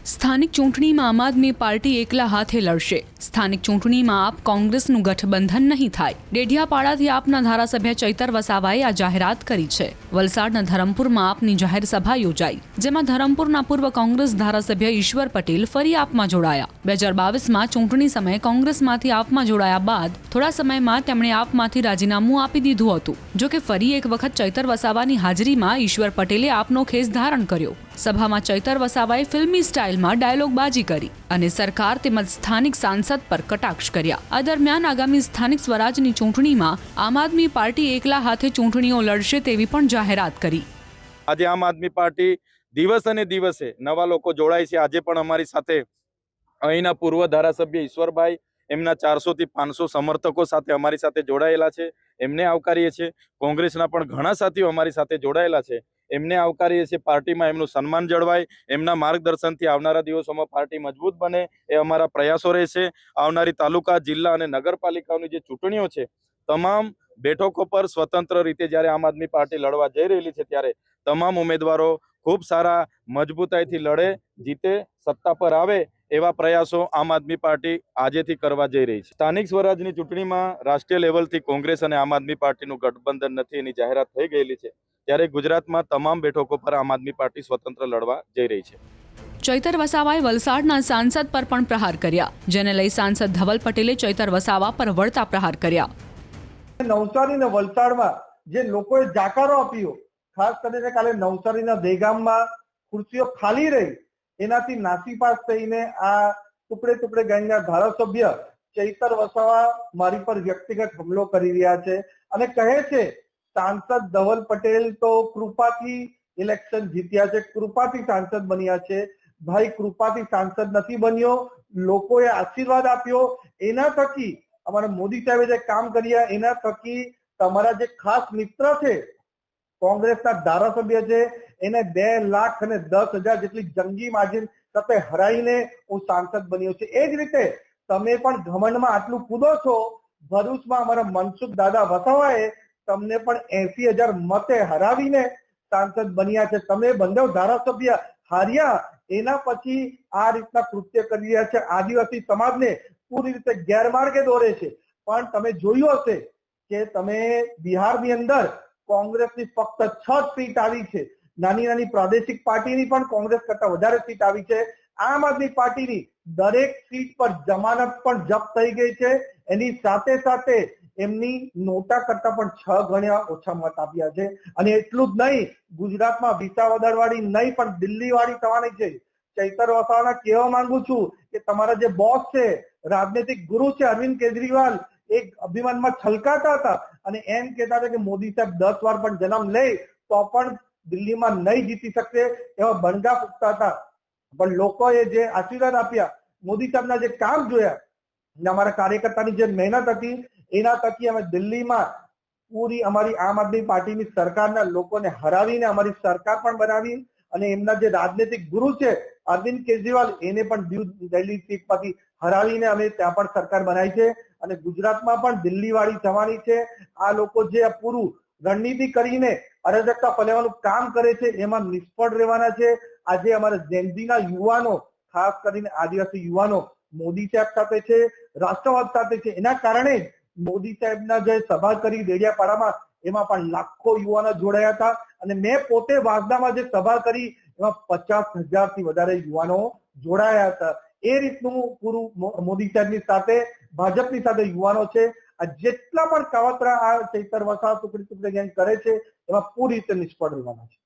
સ્થાનિક ચૂંટણીમાં આમ આદમી પાર્ટી એકલા હાથે લડશે। સ્થાનિક ચૂંટણીમાં આપ કોંગ્રેસનું ગઠબંધન નહીં થાય। ડેડિયાપાડાથી આપના ધારાસભ્ય ચૈતર વસાવાએ આ જાહેરાત કરી છે। વલસાડના ધરમપુરમાં આપની જાહેર સભા યોજાઈ, જેમાં ધરમપુરના પૂર્વ કોંગ્રેસ ધારાસભ્ય ઈશ્વર પટેલ ફરી આપમાં જોડાયા। 2022માં ચૂંટણી સમયે કોંગ્રેસમાંથી આપમાં જોડાયા બાદ થોડા સમયમાં તેમણે આપમાંથી રાજીનામું આપી દીધું હતું। જો કે ફરી એક વખત ચૈતર વસાવાની હાજરીમાં ઈશ્વર પટેલે આપનો ખેસ ધારણ કર્યો। સભામાં ચૈતર વસાવાએ ફિલ્મી સ્ટાઇલમાં ડાયલોગબાજી કરી અને સરકાર તેમજ સ્થાનિક સાંસદ પર કટાક્ષ કર્યા। આ દરમિયાન આગામી સ્થાનિક સ્વરાજની ચૂંટણીમાં આમ આદમી પાર્ટી એકલા હાથે ચૂંટણીઓ લડશે તેવી પણ જાહેરાત કરી। આજે આમ આદમી પાર્ટી દિવસે ને દિવસે નવા લોકો જોડાય છે। આજે પણ અમારી સાથે અહીંના પૂર્વ ધારાસભ્ય ઈશ્વરભાઈ એમના 400 થી 500 સમર્થકો સાથે અમારી સાથે જોડાયેલા છે, એમને આવકારીએ છીએ। કોંગ્રેસના પણ ઘણા સાથીઓ અમારી સાથે જોડાયેલા છે, એમને આવકારીએ છીએ। પાર્ટીમાં એમનું સન્માન જળવાય, એમના માર્ગદર્શનથી આવનારા દિવસોમાં પાર્ટી મજબૂત બને એ અમારા પ્રયાસો રહેશે। આવનારી તાલુકા, જિલ્લા અને નગરપાલિકાઓની જે ચૂંટણીઓ છે, તમામ બેઠકો પર સ્વતંત્ર રીતે જ્યારે આમ આદમી પાર્ટી લડવા જઈ રહેલી છે, ત્યારે તમામ ઉમેદવારો ખૂબ સારા મજબૂતાઈથી લડે, જીતે, સત્તા પર આવે એવા પ્રયાસો આમ આદમી પાર્ટી આજેથી કરવા જઈ રહી છે। સ્થાનિક સ્વરાજની ચૂંટણીમાં રાષ્ટ્રીય લેવલથી કોંગ્રેસ અને આમ આદમી પાર્ટીનું ગઠબંધન નથી, એની જાહેરાત થઈ ગયેલી છે, ત્યારે ગુજરાતમાં તમામ બેઠકો પર આમ આદમી પાર્ટી સ્વતંત્ર લડવા જઈ રહી છે। ચૈતર વસાવાએ વલસાડના સાંસદ પર પણ પ્રહાર કર્યા, જેને લઈ સાંસદ ધવલ પટેલે ચૈતર વસાવા પર વળતા પ્રહાર કર્યા। નવસારી ને વલસાડમાં જે લોકોએ જાકારો આપ્યો, ખાસ કરીને કાલે નવસારીના દેગામમાં ખુરશીઓ ખાલી રહી, એનાથી નાસીપાસ થઈને આ ટુકડે ગેંગના ધારાસભ્ય ચૈતર વસાવા મારી પર વ્યક્તિગત હુમલો કરી રહ્યા છે અને કહે છે સાંસદ ધવલ પટેલ તો કૃપાથી ઇલેક્શન જીત્યા છે, કૃપાથી સાંસદ બન્યા છે। ભાઈ, કૃપાથી સાંસદ નથી બન્યો, લોકોએ આશીર્વાદ આપ્યો, એના થકી અમારા મોદી સાહેબે જે કામ કર્યા એના થકી તમારા જે ખાસ મિત્ર છે કોંગ્રેસના ધારાસભ્ય છે એને 2,10,000 જેટલી જંગી માર્જિન સાથે હરાઈને હું સાંસદ બન્યો છે। એ જ રીતે તમે પણ ઘમંડમાં આટલું કૂદો છો। ભરૂચમાં અમારા મનસુખ દાદા વસાવાએ તમને પણ 80,000 મતે હરાવીને સાંસદ બન્યા છે। તમે બંને ધારાસભ્ય હાર્યા, એના પછી આ રીતના કૃત્ય કરી રહ્યા છે, આદિવાસી સમાજને પૂરી રીતે ગેરમાર્ગે દોરે છે। પણ તમે જોયું હશે કે તમે બિહારની અંદર કોંગ્રેસની ફક્ત 6 સીટ આવી છે, નાની પ્રાદેશિક પાર્ટીની પણ કોંગ્રેસ કરતા વધારે સીટ આવી છે। આમ આદમી પાર્ટીની દરેક સીટ પર જમાનત પણ જપ્ત થઈ ગઈ છે, એની સાથે એમની નોટા કરતા પણ 6 ગણા ઓછા મત આપ્યા છે। અને એટલું જ નહીં, ગુજરાતમાં વિસાવદર વાળી નહીં પણ દિલ્હી વાળી થવાની છે। ચૈતર વસાવાને કહેવા માંગુ છું કે તમારા જે બોસ છે, રાજનૈતિક ગુરુ છે અરવિંદ કેજરીવાલ, એક અભિમાનમાં છલકાતા હતા અને એમ કહેતા હતા કે મોદી સાહેબ 10 વાર પણ જન્મ લે તો પણ દિલ્હીમાં નહીં જીતી શકશે, એવા બણગા ફૂંકતા હતા। પણ લોકોએ જે આશીર્વાદ આપ્યા, મોદી સાહેબના જે કામ જોયા, અમારા કાર્યકર્તાની જે મહેનત હતી, એના થકી અમે દિલ્હીમાં પૂરી અમારી આમ આદમી પાર્ટીની સરકારના લોકોને હરાવીને અમારી સરકાર પણ બનાવી અને એમના જે રાજનૈતિક ગુરુ છે અરવિંદ કેજરીવાલ, એને પણ દિલ્હી સીટ પરથી હરાવીને અમે ત્યાં પણ સરકાર બનાવી છે અને ગુજરાતમાં પણ દિલ્હી વાળી થવાની છે। આ લોકો જે પૂરું રણનીતિ કરીને અરાજકતા ફેલાવવાનું કામ કરે છે એમાં નિષ્ફળ રહેવાના છે। આજે અમારા જેનઝીના યુવાનો, ખાસ કરીને આદિવાસી યુવાનો મોદી સાહેબ સાથે છે, રાષ્ટ્રવાદ સાથે છે। એના કારણે મોદી સાહેબના જે સભા કરી ડેડિયાપાડામાં, એમાં પણ લાખો યુવાનો જોડાયા હતા અને મેં પોતે વાંસદામાં જે સભા કરી એમાં 50,000 થી વધારે યુવાનો જોડાયા હતા। એ રીતનું પૂરું મોદી સાહેબની સાથે, ભાજપની સાથે યુવાનો છે। આ જેટલા પણ કાવતરા આ ચૈતર વસાવા ટુકડી ગેંગ કરે છે એમાં પૂરી રીતે નિષ્ફળ રહેવાના છે।